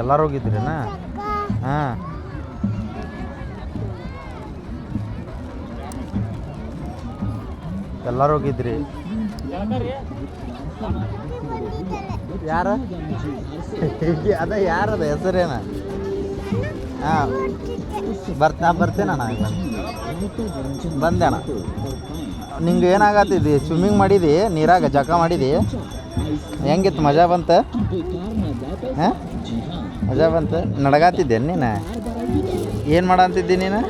ಎಲ್ಲರೂ ಹೋಗಿದ್ರಿನಾ? ಹಾಂ, ಎಲ್ಲರೂ ಹೋಗಿದ್ರಿ. ಯಾರ ಅದ ಯಾರದ ಹೆಸರೇನ? ಹಾಂ, ಬರ್ತೇನಣ್ಣ. ಬಂದೇಣ್ಣ. ನಿಂಗೆ ಏನಾಗತ್ತಿದ್ದಿ? ಸ್ವಿಮ್ಮಿಂಗ್ ಮಾಡಿದಿ ನೀರಾಗ, ಜಕ ಮಾಡಿದಿ? ಹೆಂಗಿತ್ತು? ಮಜಾ ಬಂತ? ಹಾಂ, ಮಜಾ ಬಂತ. ನಡಗಾತಿದ್ದೆ ನೀನು? ಏನು ಮಾಡಂತಿದ್ದಿ ನೀನು?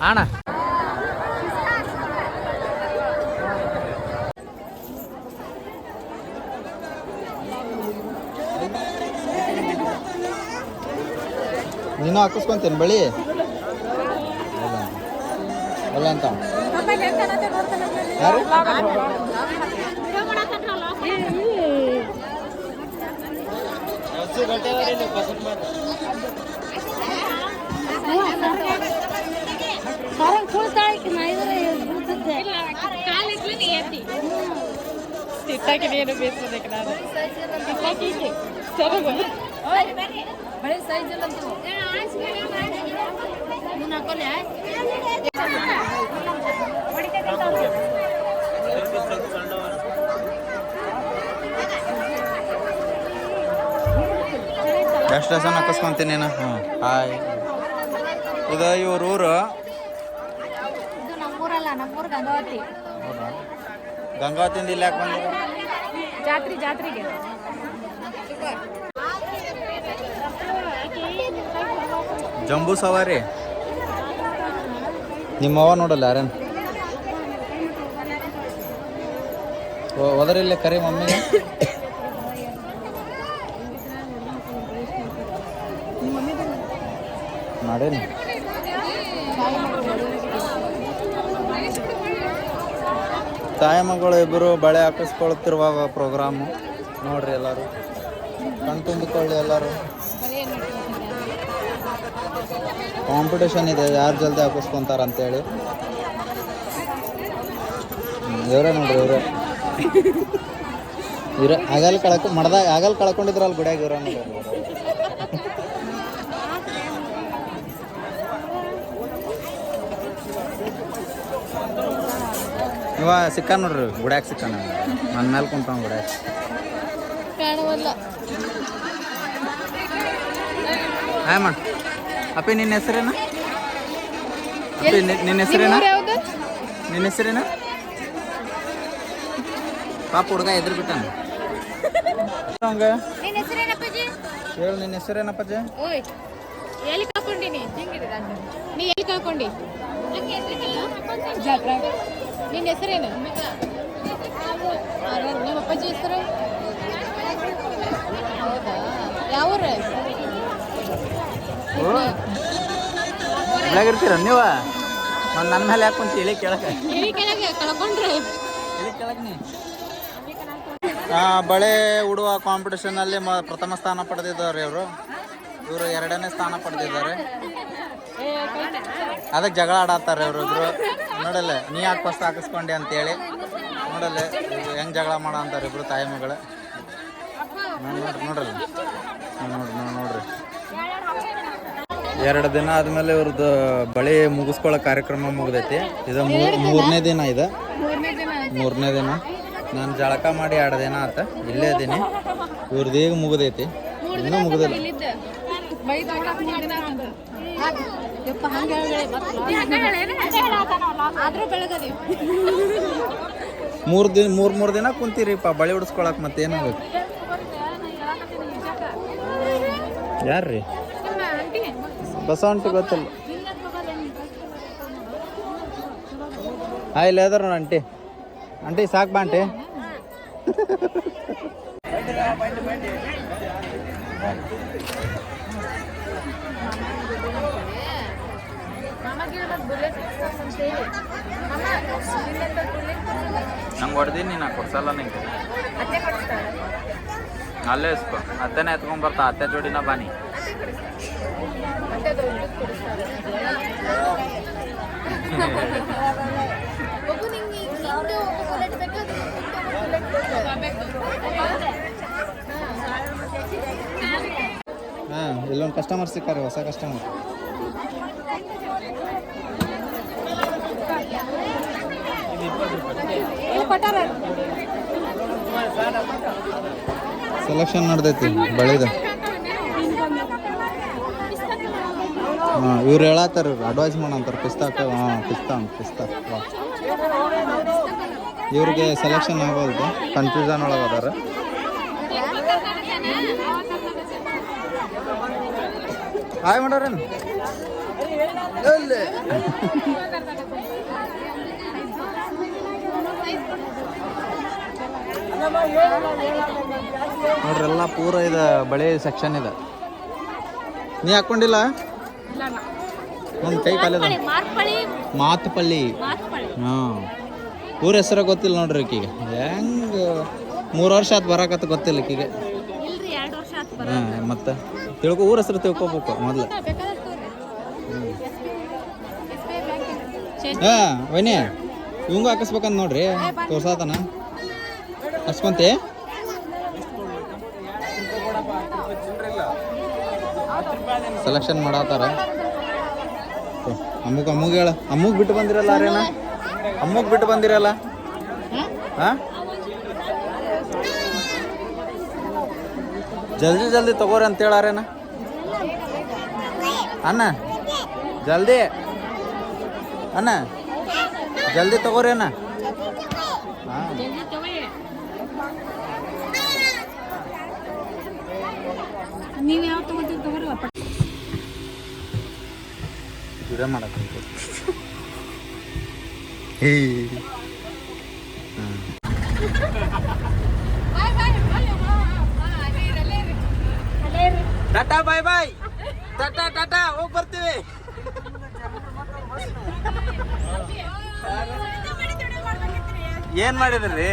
ಅಣ್ಣ ನೀನು ಹಾಕಿಸ್ಕೊಂತೇನೆ ಬಳಿ ಅಲ್ಲ ಅಂತ ಯಾರು? ಎಷ್ಟು ಡಸನ್ ಹಾಕಿಸ್ಕೊಂತೀನಿ ನೀನು? ಹ್ಞೂ, ಹಾಯ್. ಇದು ಇವ್ರ ಊರು ಗಂಗಾವತಿಯಿಂದ ಇಲ್ಲಿ ಯಾಕೆ ಬಂದಿರ? ಜಾತ್ರೆಗೆ ಜಂಬೂ ಸವಾರಿ. ನಿಮ್ಮವ್ವ ನೋಡಲ್ಲ ಯಾರೇನು? ಹೋದ್ರಿಲ್ಲ ಕರಿ ಮಮ್ಮಿಗೆ. ಮಾಡೇನಿ ತಾಯಿ ಮಗಳು ಇಬ್ಬರು ಬಳೆ ಹಾಕಿಸ್ಕೊಳ್ತಿರುವಾಗ ಪ್ರೋಗ್ರಾಮು ನೋಡ್ರಿ. ಎಲ್ಲರೂ ಕಣ್ ತುಂಬಿಕೊಳ್ಳಿ. ಎಲ್ಲರೂ ಕಾಂಪಿಟೇಷನ್ ಇದೆ, ಯಾರು ಜಲ್ದಿ ಹಾಕಿಸ್ಕೊಂತಾರ ಅಂತೇಳಿ. ಇವರೇ ನೋಡ್ರಿ, ಇವರೇ ಆಗಲ್ ಕಳ್ಕೊಂಡಿದ್ರಲ್ಲ ಗುಡಿಯಾಗ. ಇವ್ರ ಇವ ಸಿಕ್ಕ ನೋಡ್ರಿ ಗುಡ್ಯಾಗ ಸಿಕ್ಕಾನ. ನನ್ನ ಮೇಲೆ ಕುಂತಾವ ಗುಡ್ಯಾಗ. ಹಾಯಮ್ಮ. ಅಪ್ಪಿ ನಿನ್ನ ಹೆಸರೇನ? ಅಪ್ಪಿ ನಿನ್ನ ಹೆಸರೇನ? ನಿನ್ನ ಹೆಸರೇನ? ಪಾಪ ಹುಡುಗ ಎದುರು ಬಿಟ್ಟಾನ. ಹೇಳು, ನಿನ್ನ ಹೆಸರೇನಪ್ಪಾಜಿ? ಎಲ್ಲಿ ಕಳ್ಕೊಂಡಿನಿ? ನೀ ಎಲ್ಲಿ ಕಳ್ಕೊಂಡಿ? ನಿನ್ನ ಹೆಸರೇನು? ನಿಮ್ಮ ಅಪ್ಪಾಜಿ ಹೆಸರು? ಹೌದಾ? ಯಾವ ಇರ್ತೀರ ನೀವು? ನನ್ನ ಮೇಲೆ ಯಾಕೆ ಕುಂತ ಇಳಿ ಕೆಳಗೆ ಕಳ್ಕೊಂಡ್ರೆ ಬಳೆ ಉಡುವ ಕಾಂಪಿಟೇಷನಲ್ಲಿ ಪ್ರಥಮ ಸ್ಥಾನ ಪಡೆದಿದ್ದಾರೆ ಇವರು. 2ನೇ ಸ್ಥಾನ ಪಡೆದಿದ್ದಾರೆ. ಅದಕ್ಕೆ ಜಗಳ ಆಡತ್ತಾರೆ ಇವ್ರಿಬ್ರು. ನೋಡಲ್ಲ, ನೀ ಯಾಕೆ ಫಸ್ಟ್ ಹಾಕಿಸ್ಕೊಂಡೆ ಅಂತೇಳಿ. ನೋಡಲ್ಲ ಹೆಂಗೆ ಜಗಳ ಮಾಡೋ ಅಂತಾರೆ ಇಬ್ರು ತಾಯಿ ಮಗಳು. ನೋಡ್ರಲ್ಲ, ನೋಡ್ರಿ. 2 ದಿನ ಆದಮೇಲೆ ಇವ್ರದ್ದು ಬಳೆ ಮುಗಿಸ್ಕೊಳ್ಳೋ ಕಾರ್ಯಕ್ರಮ ಮುಗ್ದೈತಿ. ಇದು 3ನೇ ದಿನ. ಇದೆ 3ನೇ ದಿನ. ನಾನು ಜಳಕ ಮಾಡಿ 2 ದಿನ ಆತ ಇಲ್ಲೇ ಇದ್ದೀನಿ. ಇವ್ರದ್ದು ಈಗ ಮುಗ್ದೈತಿ, ಇನ್ನೂ ಮುಗ್ದಿಲ್ಲ. ಮೂರು ದಿನ ಕುಂತೀರಿಪ್ಪ ಬಳೆ ಉಡಿಸ್ಕೊಳಕ್. ಮತ್ತೆ ಏನಾಗುತ್ತೆ? ಯಾರ್ರೀ? ಬಸವಂಟಿ ಗೊತ್ತಲ್ಲ. ಇಲ್ಲ ಅದಾರ ನೋಡಿ ಆಂಟಿ ಸಾಕು ಬಾ ಆಂಟಿ. ನಂಗೆ ಹೊಡೆದೀನಿ, ನಾ ಕೊಡ್ಸಲ್ಲ ನಿಂಗೆ. ಅಲ್ಲೇ ಇಸ್ಕೊ. ಅತ್ತೆನೇ ಎತ್ಕೊಂಡ್ಬರ್ತಾ, ಅತ್ತೆ ಜೋಡಿನ ಬಾನಿ. ಹಾಂ ಇಲ್ಲೊಂದು ಕಸ್ಟಮರ್ ಸಿಕ್ಕಾರೆ, ಹೊಸ ಕಸ್ಟಮರ್. ಸೆಲೆಕ್ಷನ್ ನಡೆದೈತಿ ಬಳಿದ. ಹಾಂ ಇವ್ರು ಹೇಳತ್ತಾರ, ಅಡ್ವೈಸ್ ಮಾಡಂತಾರೆ ಪಿಸ್ತಾಕ. ಹಾಂ ಪಿಸ್ತಾ ಇವ್ರಿಗೆ ಸೆಲೆಕ್ಷನ್ ಆಗೋಲ್ದು, ಕನ್ಫ್ಯೂಷನ್ ಒಳಗೆ ಅದಾರ. ಹಾಯ್ ಮಾಡೋರೇನು ನೋಡ್ರಿ ಎಲ್ಲ ಪೂರ ಇದು ಬಳೆ ಸೆಕ್ಷನ್ ಇದೆ. ನೀ ಹಾಕೊಂಡಿಲ್ಲ? ಒಂದು ಕೈ ಕಾಲಿದ ಮಾತುಪಳ್ಳಿ. ಹಾಂ ಊರ ಹೆಸರು ಗೊತ್ತಿಲ್ಲ ನೋಡ್ರಿ ಈಕಿಗೆ. ಹೆಂಗೆ 3 ವರ್ಷ ಆತು ಬರಾಕತ್ತ ಗೊತ್ತಿಲ್ಲ ಈಕಿಗೆ. ಹಾಂ ಮತ್ತೆ ಊರ ಹೆಸರು ತಿಳ್ಕೊಬೇಕು ಮೊದಲು. ಹಾಂ ವೈನಿ ಇವಂಗೂ ಹಾಕಿಸ್ಬೇಕಂತ ನೋಡ್ರಿ, ತೋರ್ಸಾತನ ಹಸ್ಕೊಂತೆ. ಸೆಲೆಕ್ಷನ್ ಮಾಡತ್ತಾರ. ಅಮ್ಮಗೆ ಹೇಳ, ಅಮ್ಮಗೆ ಬಿಟ್ಟು ಬಂದಿರಲ್ಲ ಅರೇನ, ಅಮ್ಮಗೆ ಬಿಟ್ಟು ಬಂದಿರಲ್ಲ. ಹಾಂ ಜಲ್ದಿ ತಗೋರಿ ಅಂತ ಹೇಳಾರೇನ ಅಣ್ಣ. ಜಲ್ದಿ ಅಣ್ಣ, ಜಲ್ದಿ ತಗೋರಿ ಅಣ್ಣ. ಹಾಂ ನೀವು ಯಾವ ತಗೋತೀರಿ ತಗೋರಿ. ವಿಡಿಯೋ ಮಾಡಕ್ಕೆ ಟಾಟಾ ಬಾಯ್ ಬಾಯ್. ಟಾಟಾ ಹೋಗಿ ಬರ್ತೀವಿ. ಏನ್ ಮಾಡಿದ್ರಿ?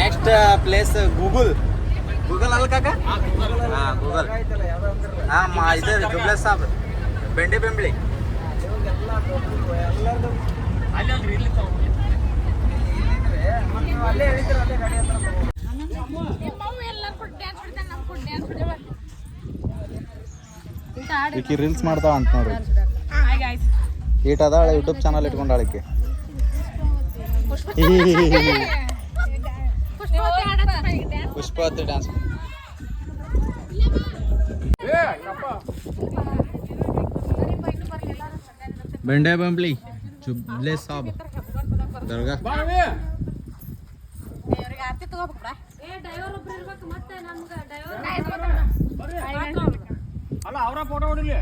ನೆಕ್ಸ್ಟ್ ಪ್ಲೇಸ್ ಗೂಗಲ್ ಅಲ್ಲ ಕಾಕ? ಹಾಂ ಗೂಗಲ್. ಹಾಂ ಇದು ದುಬ್ಲೆ ಸಾಬ್ ಬೆಂಡೆ ಬೆಂಬಳಿ. ಈಕಿ ರೀಲ್ಸ್ ಮಾಡ್ತಾವ ಅಂತ ನೋಡ್ರಿ. ಈಟ್ ಅದಾಳ ಯೂಟ್ಯೂಬ್ ಚಾನಲ್ ಇಟ್ಕೊಂಡಾಳಕ್ಕೆ. ಪುಷ್ಪವತಿ ಡ್ಯಾನ್ಸ್. ಬೆಂಡೆ ಬಂಬ್ಲಿ ಜುಬ್ಲೆ ಸಾಬ್ ದರ್ಗಾ. ಅಲ್ಲ ಅವರ ಫೋಟೋ ಹೊಡಿಲಿ.